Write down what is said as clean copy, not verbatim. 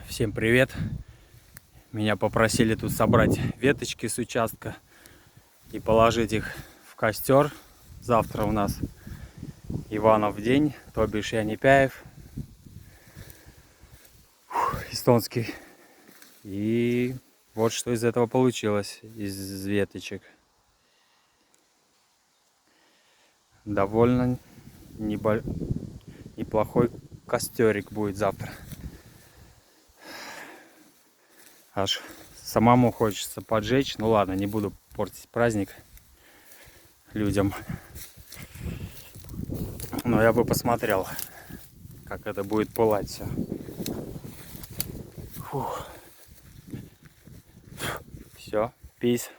Всем привет! Меня попросили тут собрать веточки с участка и положить их в костер. Завтра у нас Иванов день, то бишь Янипяев, эстонский. И вот что из этого получилось, из веточек. Довольно неплохой костерик будет завтра. Аж самому хочется поджечь. Ну ладно, не буду портить праздник людям. Но я бы посмотрел, как это будет пылать все. Все, peace.